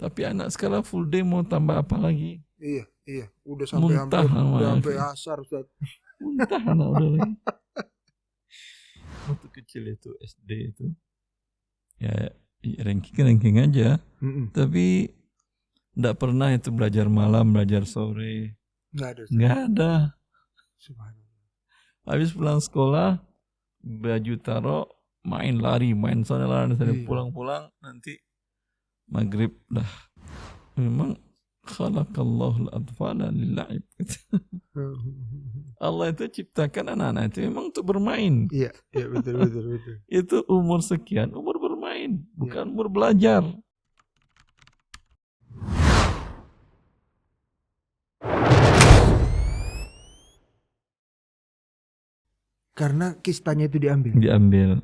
Tapi anak sekarang full day mau tambah apa lagi? Iya, udah sampai Muntah sampai asar Ustaz. Muntah anak udah lagi. Waktu kecil itu SD itu ya ranking aja. Tapi enggak pernah itu belajar malam, belajar sore. Enggak ada. Subhanallah. Habis pulang sekolah baju taruh, main lari, main sana pulang-pulang nanti maghrib dah. Memang khalaqallahu al-atfala lil-la'ib. Allah itu ciptakan anak-anak itu memang untuk bermain. Iya, betul. Itu umur sekian, umur bermain, bukan umur belajar. Karena kistanya itu diambil.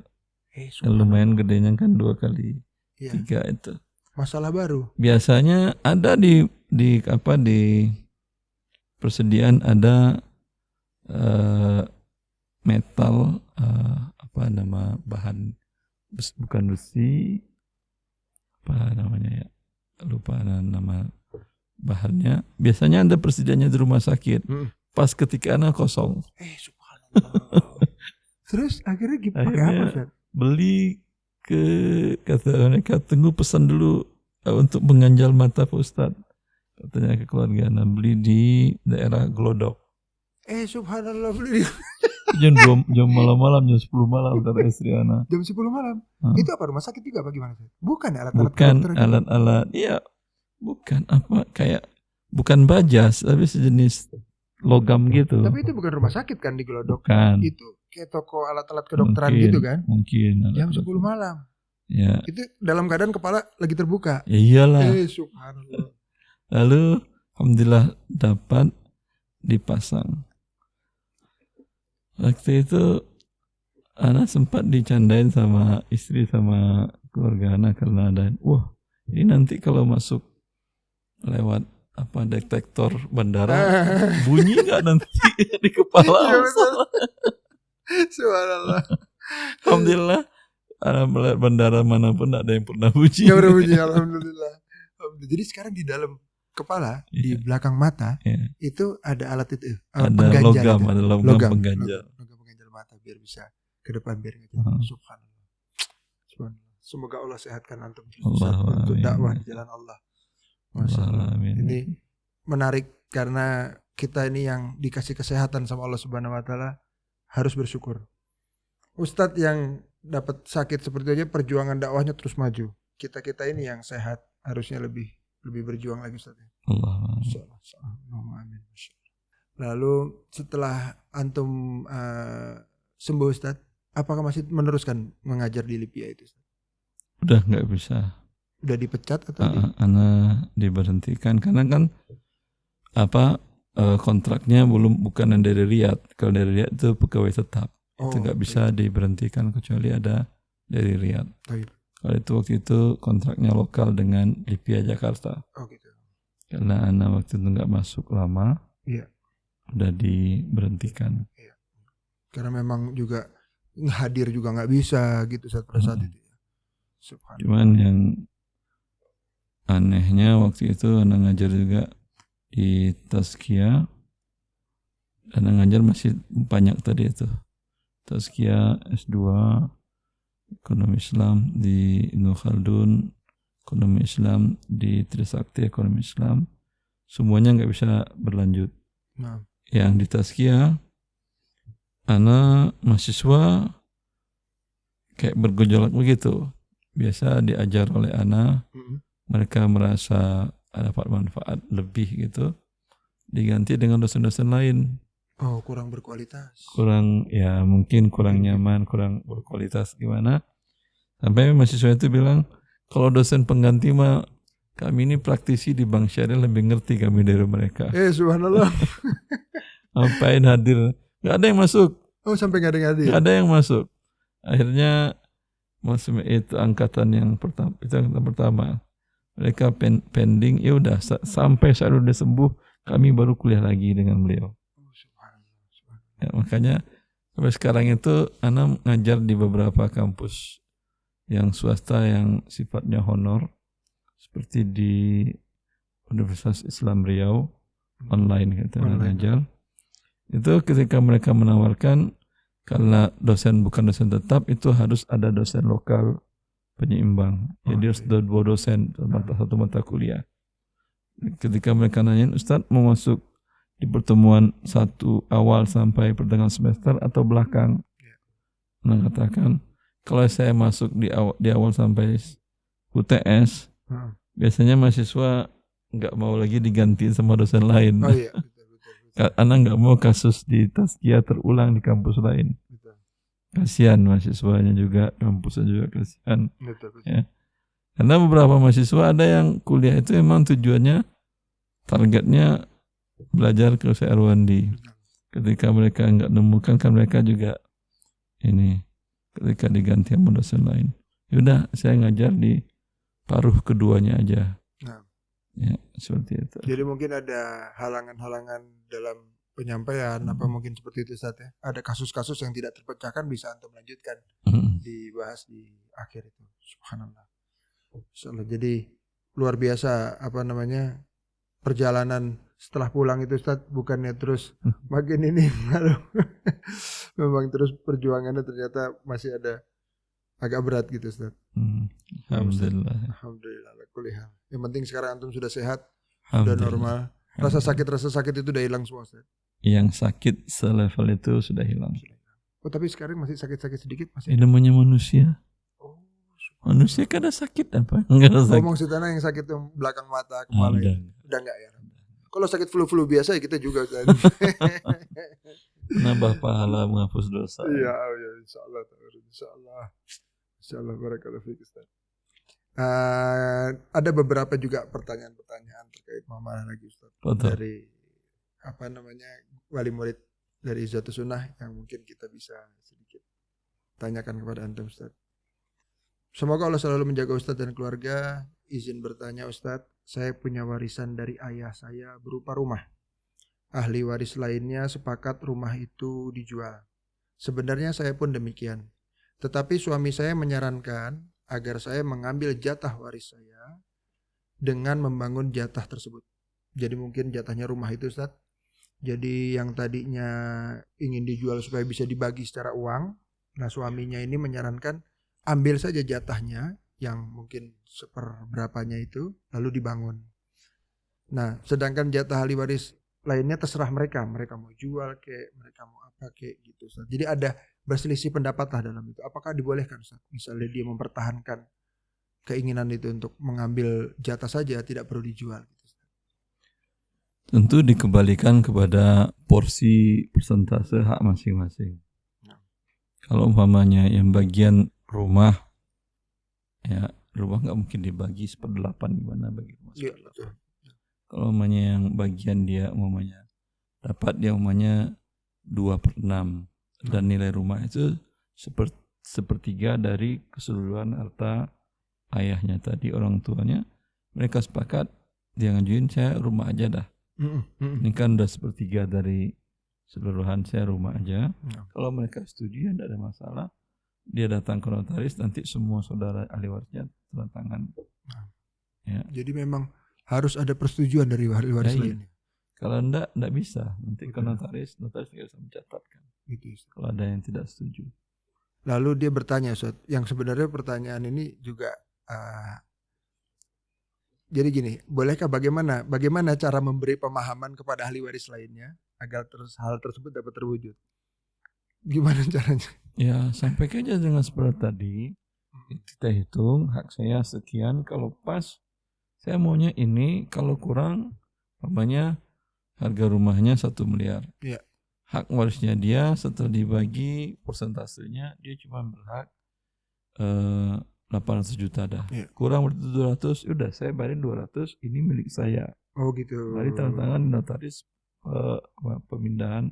Lumayan gedenya kan 2 kali, 3 itu. Masalah baru. Biasanya ada di persediaan ada metal bahan bukan besi, apa namanya ya, lupa nama bahannya. Biasanya ada persediaannya di rumah sakit. Pas ketika anak kosong. Subhanallah. Terus akhirnya pakai apa Ustaz? Beli kata mereka, tunggu pesan dulu untuk mengganjal mata Pak Ustaz. Katanya ke keluarga, beli di daerah Glodok. Subhanallah, beli jam malam-malam, jam 10 malam kata istri anak. Jam 10 malam? Itu apa, rumah sakit juga bagaimana? Bukan alat-alat bukan alat-alat, iya, bukan apa, kayak bukan baja, tapi sejenis logam gitu. Tapi itu bukan rumah sakit kan di Glodok? Bukan. Itu kayak toko alat-alat kedokteran gitu kan? Mungkin. Jam 10 malam. Ya. Itu dalam keadaan kepala lagi terbuka. Ya iyalah. Subhanallah. Lalu alhamdulillah dapat dipasang. Waktu itu anak sempat dicandain sama istri sama keluarga anak karena ada, wah ini nanti kalau masuk lewat detektor bandara bunyi nggak nanti di kepala? Subhanallah. Alhamdulillah melihat bandara manapun tidak ada yang pernah bunyi. Nggak pernah bunyi, alhamdulillah. Jadi sekarang di dalam kepala, di belakang mata, itu ada alat itu, ada logam pengganjal. Logam pengganjal mata biar bisa ke depan biar nggak Subhanallah. Semoga Allah sehatkan antum untuk dakwah di jalan Allah. Masya Allah. Ini menarik karena kita ini yang dikasih kesehatan sama Allah Subhanahu Wa Taala harus bersyukur. Ustadz yang dapat sakit seperti aja perjuangan dakwahnya terus maju. Kita ini yang sehat harusnya lebih berjuang lagi Ustadz. Amin. Lalu setelah antum sembuh Ustadz, apakah masih meneruskan mengajar di Libya itu Ustadz? Udah nggak bisa. Udah dipecat atau Ana diberhentikan karena kan kontraknya bukan dari Riyadh. Kalau dari Riyadh itu pegawai tetap. Itu nggak bisa diberhentikan kecuali ada dari Riyadh. Kalau itu waktu itu kontraknya lokal dengan Libya Jakarta. Gitu. Karena Ana waktu itu nggak masuk lama, udah diberhentikan. Karena memang juga hadir juga nggak bisa gitu pada saat itu. Cuman yang anehnya waktu itu Ana ngajar juga di Tazkiyah. Ana ngajar masih banyak tadi itu. Tazkiyah S2, Ekonomi Islam di Ibnu Khaldun, Ekonomi Islam di Trisakti Ekonomi Islam. Semuanya nggak bisa berlanjut. Yang di Tazkiyah, Ana mahasiswa kayak bergejolak begitu. Biasa diajar oleh Ana, mereka merasa dapat manfaat lebih gitu, diganti dengan dosen-dosen lain. Kurang berkualitas. Mungkin kurang nyaman, kurang berkualitas gimana. Sampai mahasiswa itu bilang, kalau dosen pengganti mah kami ini praktisi di Bank Syariah lebih ngerti kami dari mereka. Subhanallah. Ngapain hadir? Gak ada yang masuk. Sampai gak ada yang hadir? Gak ada yang masuk. Akhirnya itu angkatan yang pertama. Mereka pending, ya udah sampai saya udah sembuh, kami baru kuliah lagi dengan beliau. Ya, makanya sampai sekarang itu Ana ngajar di beberapa kampus yang swasta yang sifatnya honor, seperti di Universitas Islam Riau online gitu ngajar. Itu ketika mereka menawarkan karena dosen bukan dosen tetap, itu harus ada dosen lokal penyeimbang. Jadi harus 2 dosen satu mata kuliah. Ketika mereka nanyain, Ustadz mau masuk di pertemuan 1 awal sampai pertengahan semester atau belakang? Nah katakan, kalau saya masuk di awal sampai UTS, biasanya mahasiswa nggak mau lagi diganti sama dosen lain. Oh iya, betul. Karena nggak mau kasus di Tazkiyah terulang di kampus lain. Betul. Kasihan mahasiswanya juga, kampusnya juga kasihan. Betul. Ya. Karena beberapa mahasiswa ada yang kuliah itu emang tujuannya, targetnya belajar ke Syarwandi. Ketika mereka nggak nemukan, kan mereka juga ini ketika diganti sama dosen lain. Yaudah, saya ngajar di paruh keduanya aja. Ya, seperti itu. Jadi mungkin ada halangan-halangan dalam penyampaian, apa mungkin seperti itu Ustaz ya. Ada kasus-kasus yang tidak terpecahkan, bisa antum lanjutkan dibahas di akhir itu. Subhanallah. Insyaallah. Jadi luar biasa perjalanan setelah pulang itu Ustaz, bukannya terus makin ini memang terus perjuangannya ternyata masih ada agak berat gitu Ustaz. Alhamdulillah. Alhamdulillah. Yang penting sekarang antum sudah sehat, sudah normal. Rasa sakit itu udah hilang semua Ustaz. Yang sakit selevel itu sudah hilang. Oh tapi sekarang masih sakit-sakit sedikit masih. Ini namanya manusia. Oh, manusia kan ada sakit apa? Enggak ada sakit. Ngomong sederhana yang sakit yang belakang mata, kepala itu. Udah enggak ya? Kalau sakit flu biasa ya kita juga Ustaz. Nambah pahala, menghapus dosa. Iya, insyaallah. Insyaallah barakallahu fiik Ustaz. Ada beberapa juga pertanyaan-pertanyaan terkait muamalah lagi Ustaz. Betul. Dari wali murid dari Izzatus Sunnah yang mungkin kita bisa sedikit tanyakan kepada antum Ustaz. Semoga Allah selalu menjaga Ustaz dan keluarga. Izin bertanya Ustaz, saya punya warisan dari ayah saya berupa rumah. Ahli waris lainnya sepakat rumah itu dijual. Sebenarnya saya pun demikian. Tetapi suami saya menyarankan agar saya mengambil jatah waris saya dengan membangun jatah tersebut. Jadi mungkin jatahnya rumah itu Ustaz. Jadi yang tadinya ingin dijual supaya bisa dibagi secara uang. Nah suaminya ini menyarankan ambil saja jatahnya yang mungkin seperberapanya itu lalu dibangun. Nah sedangkan jatah ahli waris lainnya terserah mereka mau jual kek, mereka mau apa kek gitu Ustaz. Jadi ada berselisih pendapat lah dalam itu. Apakah dibolehkan Ustaz? Misalnya dia mempertahankan keinginan itu untuk mengambil jatah saja, tidak perlu dijual gitu Ustaz. Tentu dikembalikan kepada porsi persentase hak masing-masing. Nah. Kalau umpamanya yang bagian rumah, ya rumah nggak mungkin dibagi 1/8 gimana bagi rumah 1/8. Kalau umpamanya yang bagian dia umpamanya dapat dia umpamanya 2/6 dan nilai rumah itu sepertiga dari keseluruhan harta ayahnya tadi, orang tuanya, mereka sepakat dia ngajuin saya rumah aja dah. Ini kan udah 1/3 dari keseluruhan saya rumah aja. Kalau mereka setuju tidak ada masalah. Dia datang ke notaris, nanti semua saudara ahli warisnya tanda tangan. Ya. Jadi memang harus ada persetujuan dari ahli waris lainnya. Kalau enggak bisa. Nanti ke notaris nggak bisa mencatatkan. Gitu, kalau ada yang tidak setuju. Lalu dia bertanya, Ustaz, yang sebenarnya pertanyaan ini juga jadi gini, bolehkah bagaimana cara memberi pemahaman kepada ahli waris lainnya agar hal tersebut dapat terwujud? Gimana caranya? Ya, sampaikan aja dengan seperti tadi. Kita hitung hak saya sekian, kalau pas saya maunya ini, kalau kurang umpamanya harga rumahnya 1 miliar. Iya. Hak warisnya dia setelah dibagi persentasenya dia cuma berhak 800 juta dah. Iya. Kurang berarti 200, udah saya bayarin 200, ini milik saya. Oh gitu. Mari tanda tangan notaris pemindahan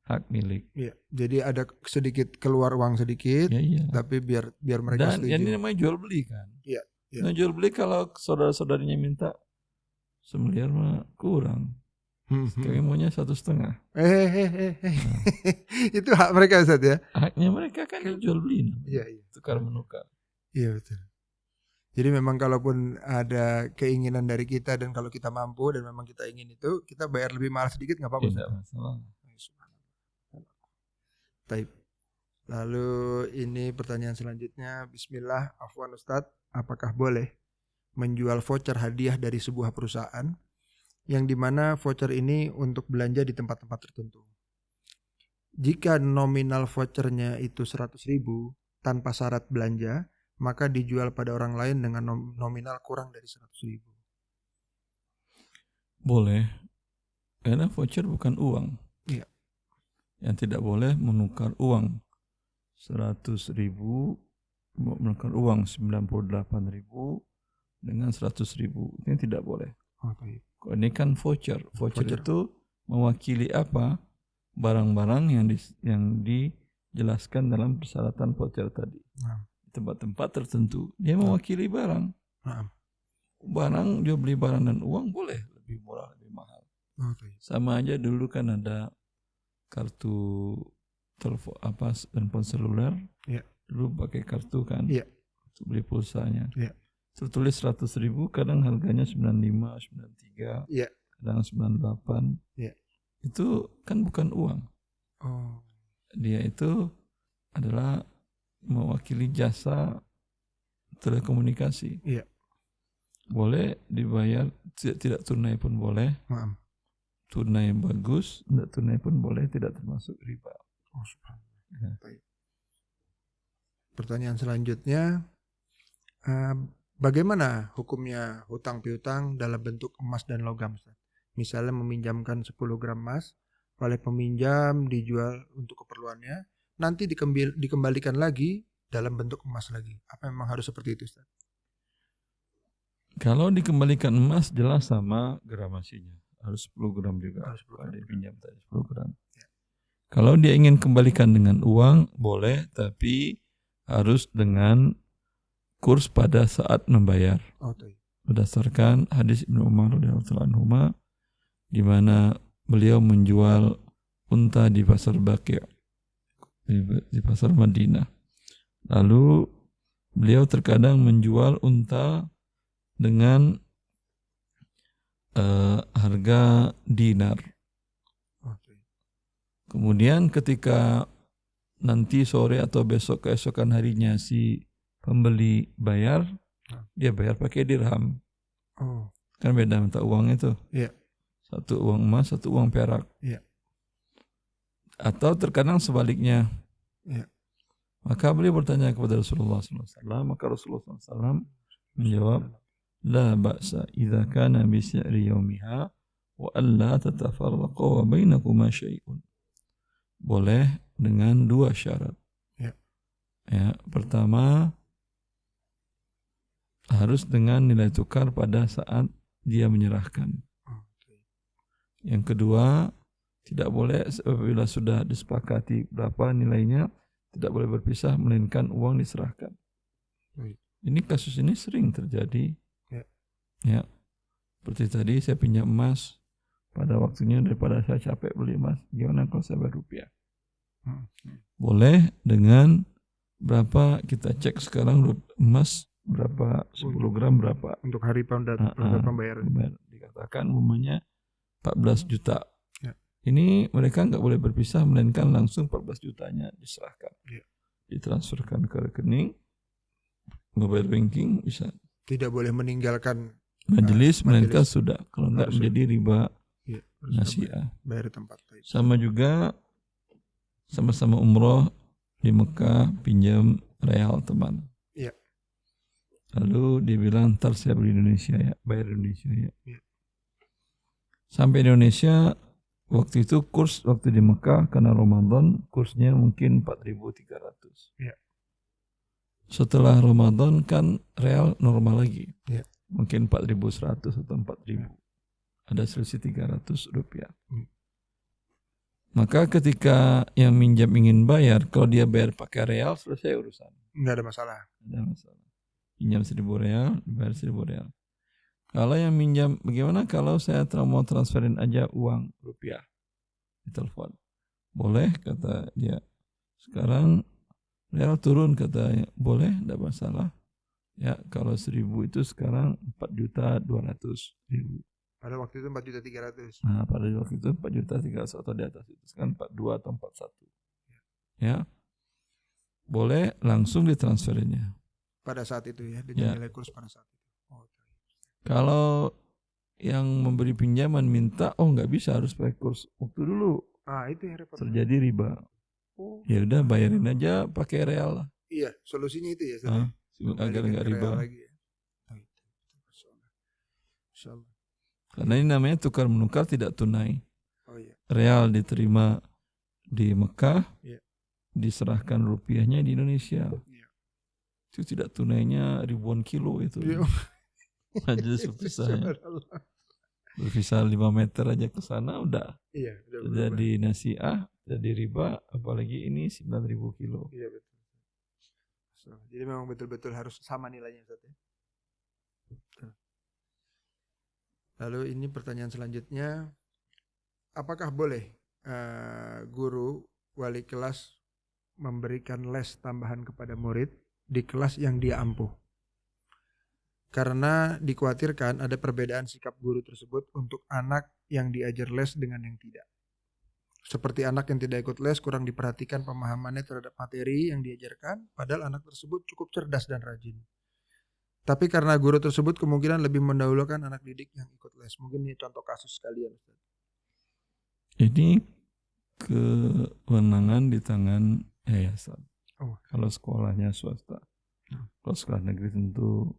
hak milik. Iya. Jadi ada sedikit keluar uang sedikit, iya. Tapi biar mereka setuju. Dan ini namanya jual beli kan. Iya. Nah jual beli kalau saudara-saudarinya minta 1 miliar mah kurang. Kami maunya 1,5. Nah. Itu hak mereka Ustaz ya. Haknya mereka kan jual beli. Iya. Tukar menukar. Iya betul. Jadi memang kalaupun ada keinginan dari kita dan kalau kita mampu dan memang kita ingin itu, kita bayar lebih mahal sedikit nggak apa-apa. Tidak masalah. Taib. Lalu ini pertanyaan selanjutnya. Bismillah, afwan Ustadz, apakah boleh menjual voucher hadiah dari sebuah perusahaan yang dimana voucher ini untuk belanja di tempat-tempat tertentu? Jika nominal vouchernya itu 100.000 tanpa syarat belanja, maka dijual pada orang lain dengan nominal kurang dari 100.000. Boleh, karena voucher bukan uang. Iya. Yang tidak boleh menukar uang 100.000, menukar uang 98.000 dengan 100.000. Ini tidak boleh. Okay. Ini kan voucher. Voucher itu mewakili apa? Barang-barang yang dijelaskan dalam persyaratan voucher tadi. Tempat-tempat tertentu dia mewakili barang. Barang, dia beli barang dan uang boleh lebih murah, lebih mahal. Sama aja dulu kan ada kartu telepon handphone seluler. Dulu pakai kartu kan. Untuk beli pulsanya. Tertulis 100.000, kadang harganya 95, 93, kadang 98. Itu kan bukan uang. Dia itu adalah mewakili jasa telekomunikasi. Boleh dibayar, tidak tunai pun boleh. Tunai bagus, tidak tunai pun boleh, tidak termasuk riba. Pertanyaan selanjutnya, bagaimana hukumnya hutang piutang dalam bentuk emas dan logam? Misalnya meminjamkan 10 gram emas oleh peminjam, dijual untuk keperluannya, nanti dikembalikan lagi dalam bentuk emas lagi. Apa memang harus seperti itu, Ustaz? Kalau dikembalikan emas jelas sama gramasinya. Harus 10 gram juga. Kalau dipinjam tadi 10 gram. Kalau dia ingin kembalikan dengan uang, boleh, tapi harus dengan kurs pada saat membayar. Berdasarkan hadis Ibnu Umar radhiyallahu anhu, di mana beliau menjual unta di pasar Baqi', di pasar Madinah. Lalu beliau terkadang menjual unta dengan harga dinar. Kemudian ketika nanti sore atau besok keesokan harinya si pembeli bayar, dia bayar pakai dirham. Kan beda mata uang itu. Satu uang emas, satu uang perak. Atau terkadang sebaliknya. Maka beliau bertanya kepada Rasulullah SAW. Maka Rasulullah SAW menjawab, La ba'sa idza kana bi si'ri yaumiha wa alla tatafarraqa wa bainakuma syai'un. Boleh dengan dua syarat. Pertama, harus dengan nilai tukar pada saat dia menyerahkan. Yang kedua, tidak boleh apabila sudah disepakati berapa nilainya, tidak boleh berpisah melainkan uang diserahkan. Ini kasus ini sering terjadi. Seperti tadi saya pinjam emas pada waktunya, daripada saya capek beli emas, gimana kalau saya bayar rupiah? Boleh dengan berapa, kita cek sekarang emas berapa, 10 gram berapa. Untuk hari pembayaran. Dikatakan umumnya 14 juta. Ini mereka nggak boleh berpisah, melainkan langsung 14 jutanya diserahkan. Ditransferkan ke rekening, mobile banking bisa. Tidak boleh meninggalkan majelis, melainkan sudah. Kalau nggak menjadi riba nasiah. Bayar tempat. Sama juga, sama-sama umroh di Mekah, pinjam real teman. Lalu dia bilang, ntar saya beli Indonesia ya, bayar Indonesia ya. Sampai Indonesia, waktu itu kurs waktu di Mekah karena Ramadan kursnya mungkin 4.300. Setelah Ramadan kan real normal lagi. Mungkin 4.100 atau 4.000. Ada selisih 300 rupiah. Maka ketika yang minjam ingin bayar, kalau dia bayar pakai real, selesai urusan. Nggak ada masalah. Pinjam 1.000 real, bayar 1.000 real. Kalau yang minjam, bagaimana kalau saya mau transferin aja uang rupiah di telepon? Boleh, kata dia. Sekarang real turun, katanya. Boleh, tidak masalah. Ya, kalau 1.000 itu sekarang 4.200.000. Pada waktu itu 4.300.000. Nah, pada waktu itu 4.300.000 atau di atas itu. Sekarang 42 atau 41. Ya. Boleh langsung ditransferinnya. Pada saat itu ya, dengan nilai kurs pada saat itu. Oh, kalau yang memberi pinjaman minta, nggak bisa, harus pakai kurs waktu dulu. Itu yang repot. Terjadi riba. Ya udah bayarin aja pakai real lah. Iya, solusinya itu ya. Agar nggak riba. Lagi, ya. Karena ini namanya tukar menukar tidak tunai. Iya. Real diterima di Mekah, diserahkan rupiahnya di Indonesia. Iya. Itu tidak tunainya ribuan kilo itu. Iya. Aja susahnya. Bervisa 5 meter aja ke sana udah. Iya, jadi nasiah, jadi riba, apalagi ini 9.000 kilo. Iya betul. Jadi memang betul-betul harus sama nilainya, Ustaz ya. Lalu ini pertanyaan selanjutnya, apakah boleh guru wali kelas memberikan les tambahan kepada murid di kelas yang dia ampuh? Karena dikhawatirkan ada perbedaan sikap guru tersebut untuk anak yang diajar les dengan yang tidak. Seperti anak yang tidak ikut les kurang diperhatikan pemahamannya terhadap materi yang diajarkan, padahal anak tersebut cukup cerdas dan rajin. Tapi karena guru tersebut kemungkinan lebih mendahulukan anak didik yang ikut les. Mungkin ini contoh kasus sekalian, Ustaz. Ini kewenangan di tangan yayasan. Kalau sekolahnya swasta. Kalau sekolah negeri tentu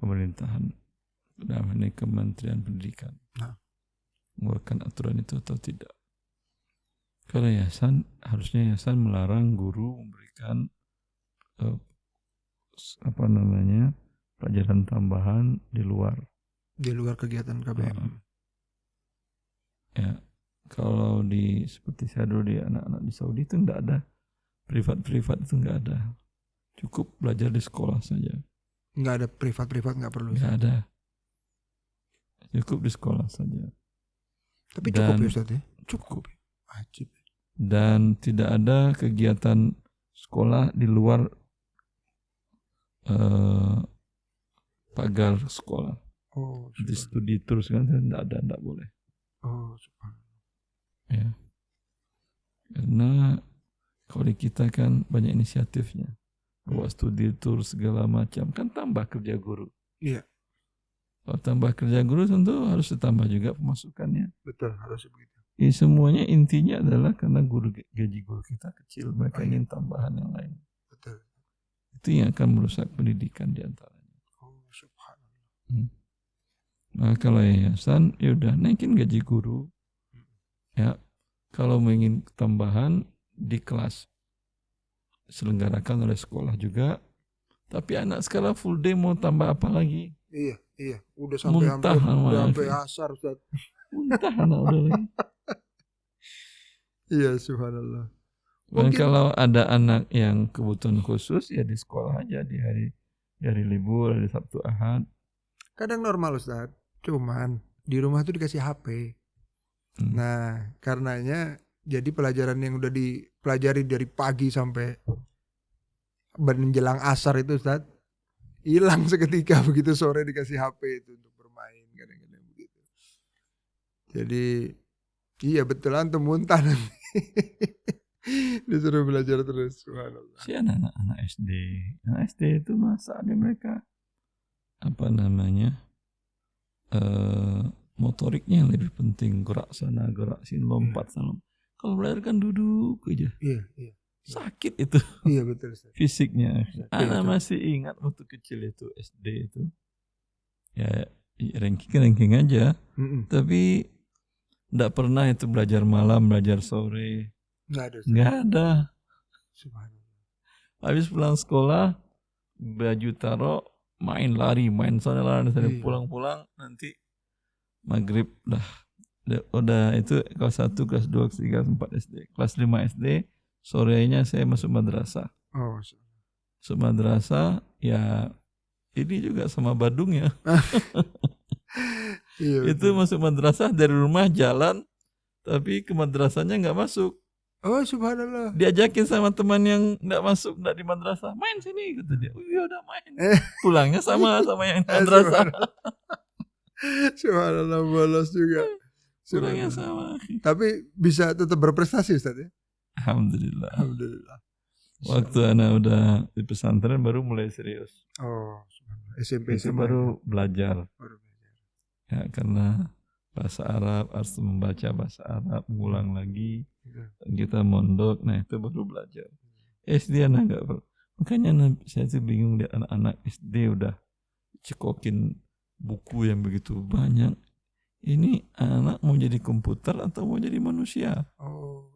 pemerintahan. Namanya Kementerian Pendidikan. Mengeluarkan aturan itu atau tidak. Kalau yayasan, harusnya yayasan melarang guru memberikan pelajaran tambahan di luar kegiatan KBM. Ya, kalau seperti saya dulu di anak-anak di Saudi itu enggak ada privat itu enggak ada, cukup belajar di sekolah saja. Enggak ada privat enggak perlu. Enggak ada, cukup di sekolah saja. Tapi cukup ya Ustaz ya? Cukup. Wajib. Dan tidak ada kegiatan sekolah di luar pagar sekolah. Di studi terus kan tidak boleh. Ya. Karena kalau di kita kan banyak inisiatifnya. Bawa studi tour segala macam, kan tambah kerja guru. Iya. Kalau tambah kerja guru tentu harus ditambah juga pemasukannya. Betul, harus begitu. Semuanya intinya adalah karena gaji guru kita kecil, mereka ingin tambahan yang lain. Betul. Itu yang akan merusak pendidikan di antaranya. Nah, kalau yayasan ya udah naikin gaji guru. Ya, kalau ingin tambahan di kelas selenggarakan oleh sekolah juga. Tapi anak sekarang full day mau tambah apa lagi? Iya, udah sampai sampai asar, Ustaz. Muntah anak udah lagi. Iya, subhanallah. Dan kalau ada anak yang kebutuhan khusus ya di sekolah aja di hari libur, hari Sabtu Ahad. Kadang normal Ustaz, cuman di rumah tuh dikasih HP. Nah, karenanya jadi pelajaran yang udah dipelajari dari pagi sampai menjelang asar itu Ustaz, hilang seketika begitu sore dikasih HP itu untuk bermain, kadang-kadang begitu. Jadi iya betul antum muntah nanti. Disuruh belajar terus, subhanallah. Si anak-anak SD. Anak SD itu masa ada mereka motoriknya yang lebih penting, gerak sana gerak sini, lompat sana. Kalau belajar kan duduk aja. Iya. Sakit itu. Iya betul. Fisiknya. Anak masih ingat waktu kecil itu SD itu. Ya ranking aja. Tapi enggak pernah itu belajar malam, belajar sore. Enggak ada. Subhanallah. Habis pulang sekolah, baju taruh, main lari, main sana pulang-pulang nanti maghrib udah itu kelas 1, kelas 2, kelas 3, kelas 4 SD. Kelas 5 SD, sorenya saya masuk madrasah. Masuk madrasah, ya ini juga sama Badung ya. Iya, itu masuk madrasah dari rumah jalan, tapi ke madrasahnya nggak masuk. Oh subhanallah. Diajakin sama teman yang enggak di madrasah, main sini kata dia. Oh iya udah main. Pulangnya sama yang di madrasah. Subhanallah, bolos juga. Pulangnya sama. Tapi bisa tetap berprestasi Ustaz ya. Alhamdulillah. Alhamdulillah. Waktu anak udah di pesantren baru mulai serius. Oh, SMP itu baru belajar. Ya karena bahasa Arab, harus membaca bahasa Arab, mengulang lagi. Kita mondok, nah itu baru belajar. SD anak enggak. Makanya saya tuh bingung lihat anak-anak SD udah cekokin buku yang begitu banyak. Ini anak mau jadi komputer atau mau jadi manusia? Oh,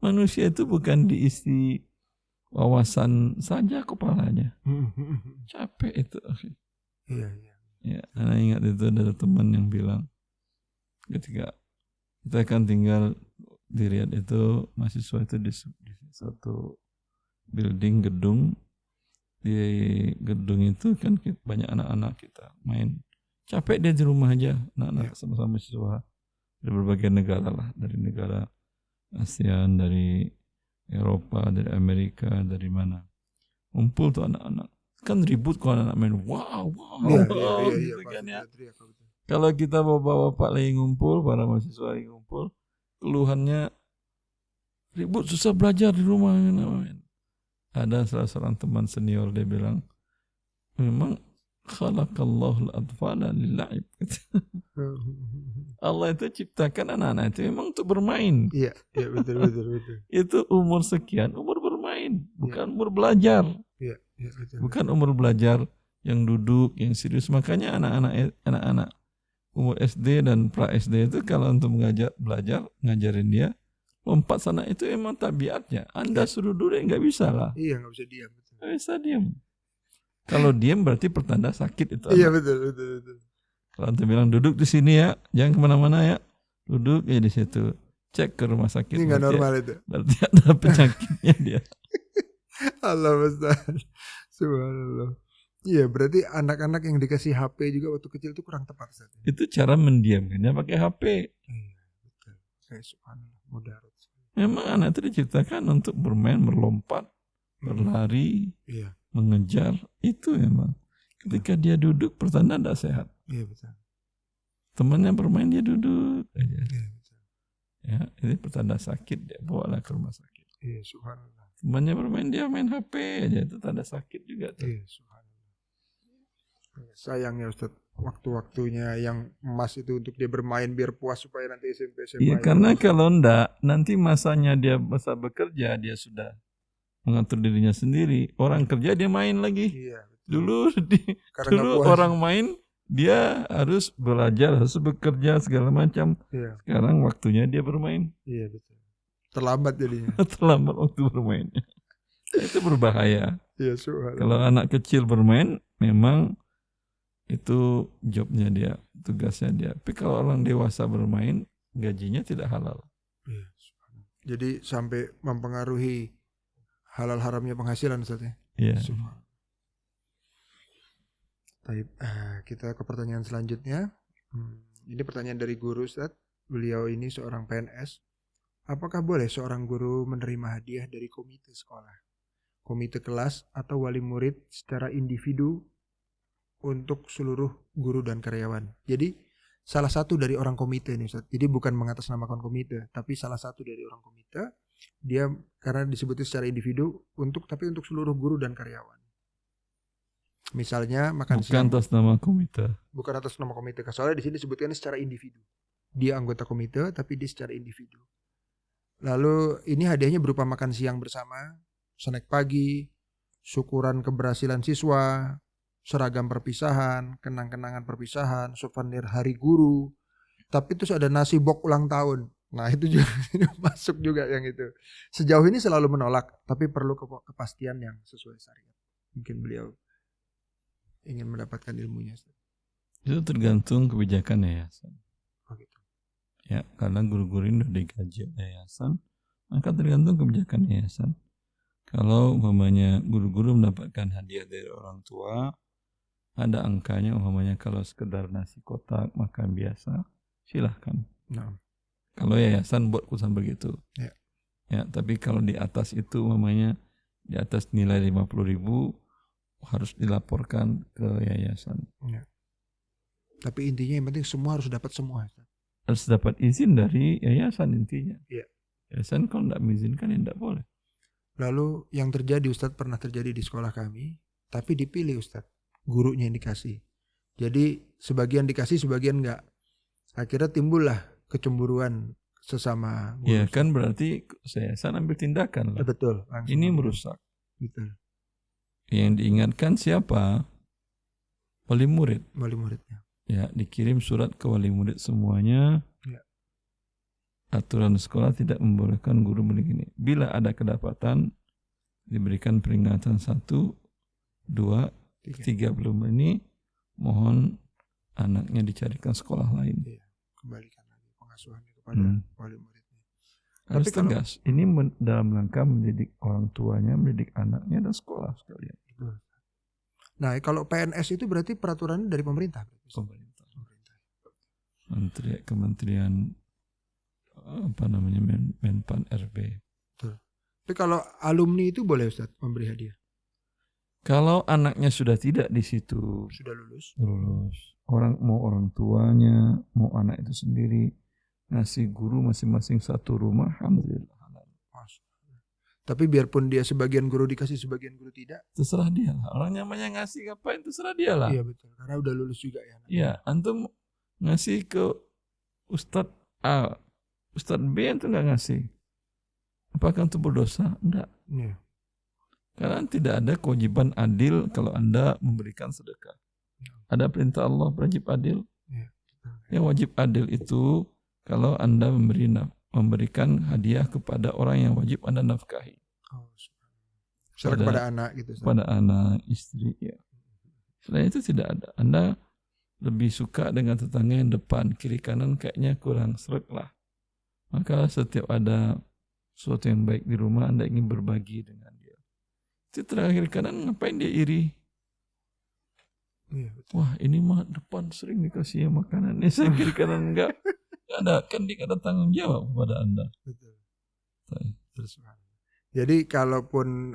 manusia itu bukan diisi wawasan saja kepalanya. Capek itu. Iya. Ya, anak ingat itu ada teman yang bilang ketika kita kan tinggal di Riyadh itu, mahasiswa itu di satu building gedung. Di gedung itu kan banyak anak-anak kita main. Capek dia di rumah aja, anak-anak sama-sama mahasiswa dari berbagai negara lah, dari negara ASEAN, dari Eropa, dari Amerika, dari mana. Ngumpul tuh anak-anak. Kan ribut kalau anak main wow gitu kan ya. Kalau kita bapak-bapak lagi ngumpul, para mahasiswa lagi ngumpul, keluhannya ribut susah belajar di rumah. Ada salah seorang teman senior dia bilang, memang khalaqallahu al-atfala lil-la'ib. Allah itu ciptakan anak-anak itu memang untuk bermain. Iya, betul. Itu umur sekian, umur bermain, bukan umur belajar. Iya, betul. Bukan umur belajar yang duduk, yang serius. Makanya anak-anak umur SD dan pra SD itu kalau untuk ngajarin dia lompat sana itu emang tabiatnya. Anda suruh duduk nggak bisa lah. Iya, nggak bisa diam. Nggak bisa diam. Kalau diam berarti pertanda sakit itu. Iya betul. Kalau antum bilang duduk di sini ya, jangan kemana-mana ya, duduk ya di situ. Cek ke rumah sakit. Ini nggak normal itu. Berarti ada penyakitnya dia. Allah Ustaz. Subhanallah. Iya berarti anak-anak yang dikasih HP juga waktu kecil itu kurang tepat Ustaz. Itu cara mendiamkannya pakai HP. Iya betul. Kayak subhanallah mudarat. Memang anak itu diciptakan untuk bermain, melompat, berlari, mengejar. Itu memang. Ketika dia duduk, pertanda tidak sehat. Iya betul. Temannya bermain, dia duduk aja. Iya betul. Ya, ini pertanda sakit, dia bawalah ke rumah sakit. Iya subhanallah. Temannya bermain, dia main HP aja, itu tanda sakit juga. Iya subhanallah. Sayangnya Ustaz, waktu-waktunya yang emas itu untuk dia bermain biar puas supaya nanti SMP SMA. Iya, karena kalau enggak, nanti masanya dia masa bekerja, dia sudah mengatur dirinya sendiri. Orang kerja dia main lagi. Iya, betul. Dulu orang main, dia harus belajar, harus bekerja segala macam. Iya. Sekarang waktunya dia bermain. Iya betul. Terlambat jadinya. Terlambat waktu bermainnya. Itu berbahaya. Iya, subhanallah. Kalau anak kecil bermain, memang itu jobnya dia, tugasnya dia. Tapi kalau orang dewasa bermain, gajinya tidak halal. Iya, jadi sampai mempengaruhi halal haramnya penghasilan Ustaz ya. Iya. Baik, kita ke pertanyaan selanjutnya. Ini pertanyaan dari guru Ustaz. Beliau ini seorang PNS. Apakah boleh seorang guru menerima hadiah dari komite sekolah, komite kelas atau wali murid secara individu untuk seluruh guru dan karyawan? Jadi salah satu dari orang komite nih Ustaz. Jadi bukan mengatasnamakan komite, tapi salah satu dari orang komite, dia karena disebutnya secara individu tapi untuk seluruh guru dan karyawan. Misalnya makan siang. Bukan atas nama komite. Bukan atas nama komite. Soalnya di sini disebutkan secara individu. Dia anggota komite tapi dia secara individu. Lalu ini hadiahnya berupa makan siang bersama, snack pagi, syukuran keberhasilan siswa, seragam perpisahan, kenang-kenangan perpisahan, souvenir hari guru. Tapi terus ada nasi box ulang tahun. Nah itu juga masuk juga yang itu. Sejauh ini selalu menolak, tapi perlu kepastian yang sesuai syariat. Mungkin beliau ingin mendapatkan ilmunya. Itu tergantung kebijakan yayasan. Oh gitu. Ya, karena guru-guru ini sudah digaji yayasan, maka tergantung kebijakan yayasan. Kalau umpamanya guru-guru mendapatkan hadiah dari orang tua, ada angkanya umpamanya kalau sekedar nasi kotak makan biasa, silahkan. Nah. Kalau yayasan buat keputusan begitu. Ya. Ya, tapi kalau di atas itu namanya di atas nilai 50.000 harus dilaporkan ke yayasan. Ya. Tapi intinya yang penting semua harus dapat semua. Harus dapat izin dari yayasan intinya. Ya. Yayasan kalau tidak mengizinkan ya tidak boleh. Lalu yang terjadi Ustadz, pernah terjadi di sekolah kami, tapi dipilih Ustadz, gurunya yang dikasih. Jadi sebagian dikasih, sebagian enggak. Akhirnya timbullah kecemburuan sesama guru. Ya kan berarti yayasan ambil tindakan lah. Betul. Ini merusak. Betul. Yang diingatkan siapa? Wali murid. Wali muridnya. Ya, dikirim surat ke wali murid semuanya. Ya. Aturan sekolah tidak membolehkan guru begini. Bila ada kedapatan, diberikan peringatan 1, 2, 3 belum ini, mohon anaknya dicarikan sekolah lain. Ya, kembalikan lagi pengasuhannya kepada wali muridnya. Harus Tapi tegas. Ini dalam rangka mendidik orang tuanya, mendidik anaknya dan sekolah sekalian. Betul. Nah, kalau PNS itu berarti peraturannya dari pemerintah. Pemerintah. Kementerian apa namanya Menpan RB. Betul. Tapi kalau alumni itu boleh Ustaz memberi hadiah? Kalau anaknya sudah tidak di situ, sudah lulus. Orang tuanya, mau anak itu sendiri ngasih guru masing-masing satu rumah, alhamdulillah. Tapi biarpun dia sebagian guru dikasih, sebagian guru tidak, terserah dia lah. Orang namanya ngasih ngapain, terserah dia lah. Iya betul, karena udah lulus juga ya. Iya, antum ngasih ke Ustadz A, Ustadz B itu nggak ngasih. Apakah itu berdosa? Enggak. Iya. Karena tidak ada kewajiban adil kalau Anda memberikan sedekah. Ada perintah Allah wajib adil. Iya. Yang wajib adil itu kalau Anda memberikan hadiah kepada orang yang wajib Anda nafkahi. Misalnya kepada anak gitu. Kepada anak, istri. Ya. Selain itu tidak ada. Anda lebih suka dengan tetangga yang depan, kiri kanan kayaknya kurang sreg lah. Maka setiap ada sesuatu yang baik di rumah, Anda ingin berbagi dengan dia. Itu terakhir kanan ngapain dia iri? Iya, betul. Wah ini mah depan sering dikasih makanan, ini saya kiri kanan enggak. Ada kan dia ada tanggung jawab kepada Anda. Betul. Jadi kalaupun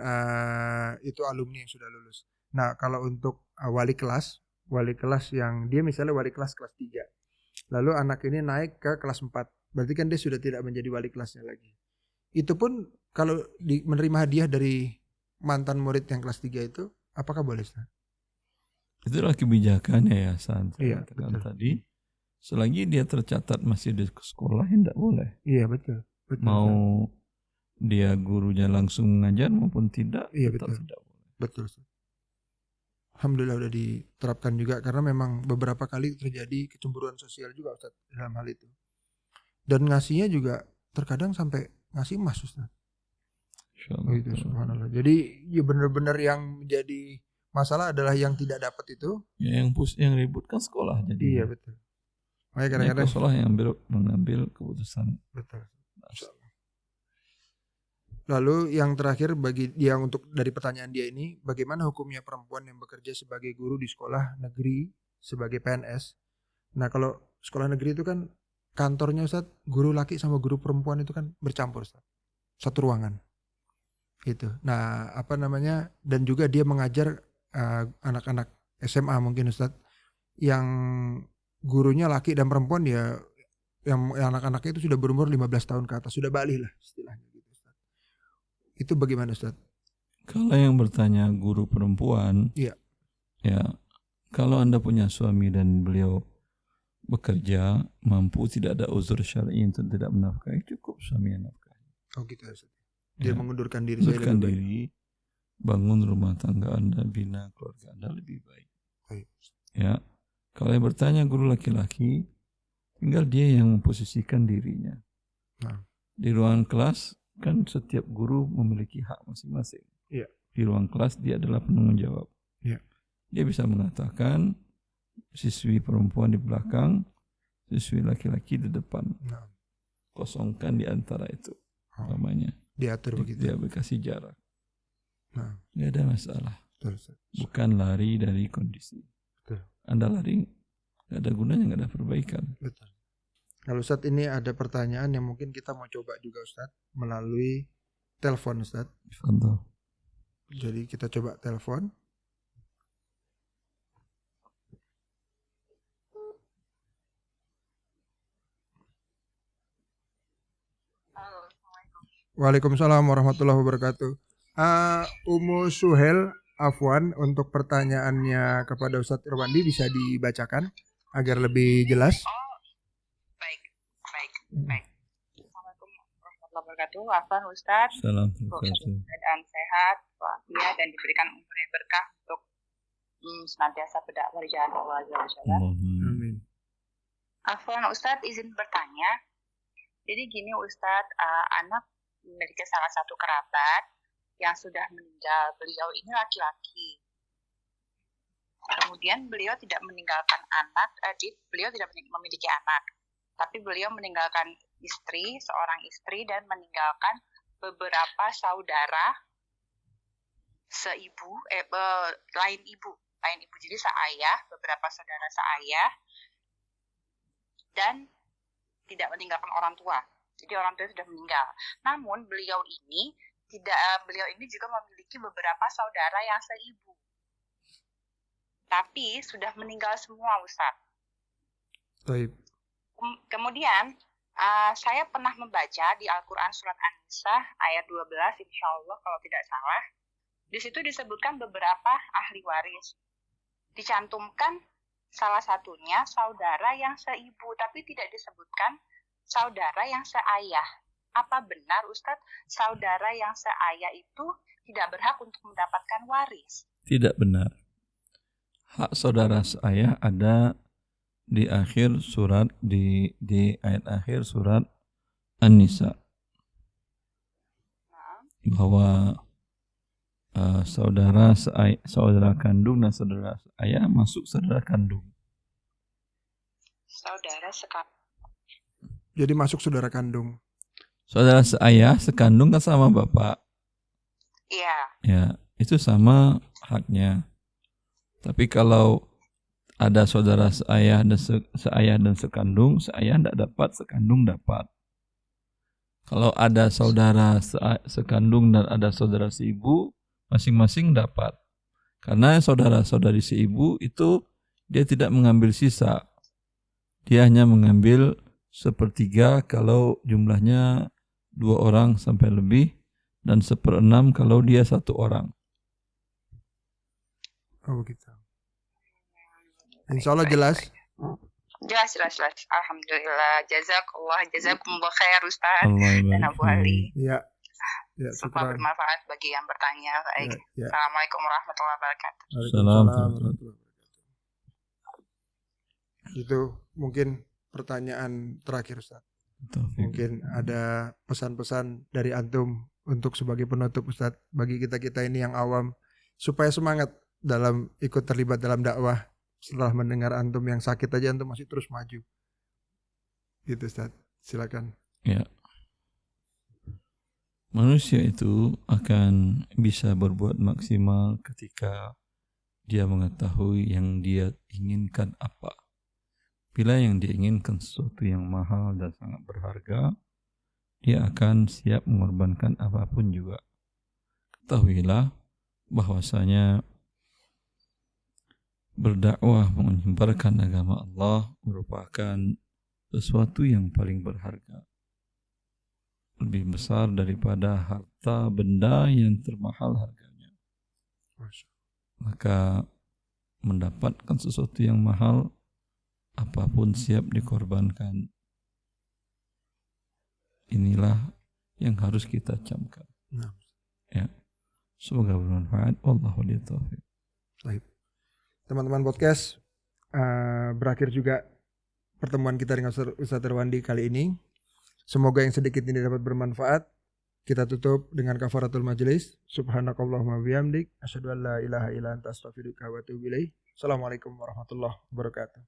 itu alumni yang sudah lulus. Nah kalau untuk wali kelas yang dia misalnya wali kelas 3. Lalu anak ini naik ke kelas 4. Berarti kan dia sudah tidak menjadi wali kelasnya lagi. Itu pun kalau menerima hadiah dari mantan murid yang kelas 3 itu, apakah boleh? Itulah kebijakan yayasan. Iya, katakan tadi. Selagi dia tercatat masih di sekolah, tidak boleh. Iya betul. Mau dia gurunya langsung mengajar maupun tidak, iya, tetap betul. tidak boleh. Betul. Alhamdulillah udah diterapkan juga karena memang beberapa kali terjadi kecemburuan sosial juga Ustaz dalam hal itu. Dan ngasihnya juga terkadang sampai ngasih emas Ustaz. Oh, itu subhanallah. Jadi ya benar-benar yang menjadi masalah adalah yang tidak dapat itu. Ya, yang ribut kan sekolah jadi. Iya betul. Makanya kadang-kadang sekolah yang mengambil keputusan. Betul. Lalu yang terakhir bagi dia untuk dari pertanyaan dia ini, bagaimana hukumnya perempuan yang bekerja sebagai guru di sekolah negeri sebagai PNS? Nah kalau sekolah negeri itu kan kantornya Ustaz, guru laki sama guru perempuan itu kan bercampur Ustaz. Satu ruangan. Gitu. Nah apa namanya, dan juga dia mengajar anak-anak SMA mungkin Ustaz, yang gurunya laki dan perempuan ya, yang anak-anaknya itu sudah berumur 15 tahun ke atas, sudah balik lah istilahnya. Itu bagaimana Ustaz? Kalau yang bertanya guru perempuan, iya. Ya, kalau Anda punya suami dan beliau bekerja, mampu, tidak ada uzur syar'i untuk tidak menafkahi, cukup suami yang nafkahi. Oh gitu Ustaz. Dia mengundurkan diri. Mengundurkan diri, bangun rumah tangga Anda, bina keluarga Anda lebih baik. Baik. Ya, kalau yang bertanya guru laki-laki, tinggal dia yang memposisikan dirinya. Nah. Di ruangan kelas, kan setiap guru memiliki hak masing-masing. Iya. Di ruang kelas dia adalah penanggung jawab. Iya. Dia bisa mengatakan siswi perempuan di belakang, siswi laki-laki di depan. Nah. Kosongkan di antara itu. Namanya. Diatur begitu. Dia berkasih jarak. Nah. Nggak ada masalah. Betul. Bukan lari dari kondisi. Betul. Anda lari, nggak ada gunanya, nggak ada perbaikan. Betul. Kalau Ustadz ini ada pertanyaan yang mungkin kita mau coba juga Ustadz melalui telepon Ustadz. Tafadhal. Jadi kita coba telepon. Waalaikumsalam warahmatullahi wabarakatuh. Umu Suhel Afwan, untuk pertanyaannya kepada Ustadz Irwandi bisa dibacakan agar lebih jelas. Baik. Assalamualaikum warahmatullahi wabarakatuh. Afwan Ustadz. Assalamualaikum. Keadaan sehat, walafiat, dan diberikan umur yang berkah untuk senantiasa berdakwah di jalan Allah Azza wa Jalla. Amin. Afwan Ustadz, izin bertanya. Jadi gini Ustadz, anak memiliki salah satu kerabat yang sudah meninggal. Beliau ini laki-laki. Kemudian beliau tidak meninggalkan anak, beliau tidak memiliki anak. Tapi beliau meninggalkan istri, seorang istri, dan meninggalkan beberapa saudara lain ibu. Jadi seayah, beberapa saudara seayah, dan tidak meninggalkan orang tua. Jadi orang tua sudah meninggal. Namun beliau ini juga memiliki beberapa saudara yang seibu. Tapi sudah meninggal semua, Ustaz. Baik. Kemudian saya pernah membaca di Al-Quran surat An-Nisa ayat 12, insya Allah kalau tidak salah. Di situ disebutkan beberapa ahli waris. Dicantumkan salah satunya saudara yang seibu, tapi tidak disebutkan saudara yang seayah. Apa benar Ustadz, saudara yang seayah itu tidak berhak untuk mendapatkan waris? Tidak benar. Hak saudara seayah ada di akhir surat, di ayat akhir surat An-Nisa. Bahwa saudara kandung dan saudara seayah masuk saudara kandung. Saudara sekandung. Jadi masuk saudara kandung. Saudara seayah sekandung kan sama bapak. Iya. Ya, itu sama haknya. Tapi kalau ada saudara seayah dan sekandung, seayah tidak dapat, sekandung dapat. Kalau ada saudara sekandung dan ada saudara seibu, masing-masing dapat. Karena saudara-saudari seibu itu dia tidak mengambil sisa. Dia hanya mengambil 1/3 kalau jumlahnya 2 orang sampai lebih, dan 1/6 kalau dia 1 orang. Oh begitu. Insya Allah jelas. Jelas. Alhamdulillah. Jazakumullah khair Ustaz dan Abu Ali. Ya. Semoga bermanfaat bagi yang bertanya. Baik. Ya. Assalamualaikum warahmatullahi wabarakatuh. Assalamualaikum. Itu mungkin pertanyaan terakhir Ustaz. Mungkin ada pesan-pesan dari antum untuk sebagai penutup Ustaz bagi kita-kita ini yang awam supaya semangat dalam ikut terlibat dalam dakwah. Setelah mendengar antum yang sakit aja antum masih terus maju. Gitu Ustaz. Silakan. Ya. Manusia itu akan bisa berbuat maksimal ketika dia mengetahui yang dia inginkan apa. Bila yang dia inginkan sesuatu yang mahal dan sangat berharga, dia akan siap mengorbankan apapun juga. Ketahuilah bahwasanya berdakwah menyebarkan agama Allah merupakan sesuatu yang paling berharga. Lebih besar daripada harta benda yang termahal harganya. Maka mendapatkan sesuatu yang mahal, apapun siap dikorbankan. Inilah yang harus kita camkan. Ya. Semoga bermanfaat. Wallahu a'lam bishawab. Baik. Teman-teman podcast, berakhir juga pertemuan kita dengan Ustaz Irwandi kali ini. Semoga yang sedikit ini dapat bermanfaat. Kita tutup dengan kafaratul majlis. Subhanakallahumma bihamdik, asyhadu an la ilaha illa anta astaghfiruka wa atubu ilaik. Assalamualaikum warahmatullahi wabarakatuh.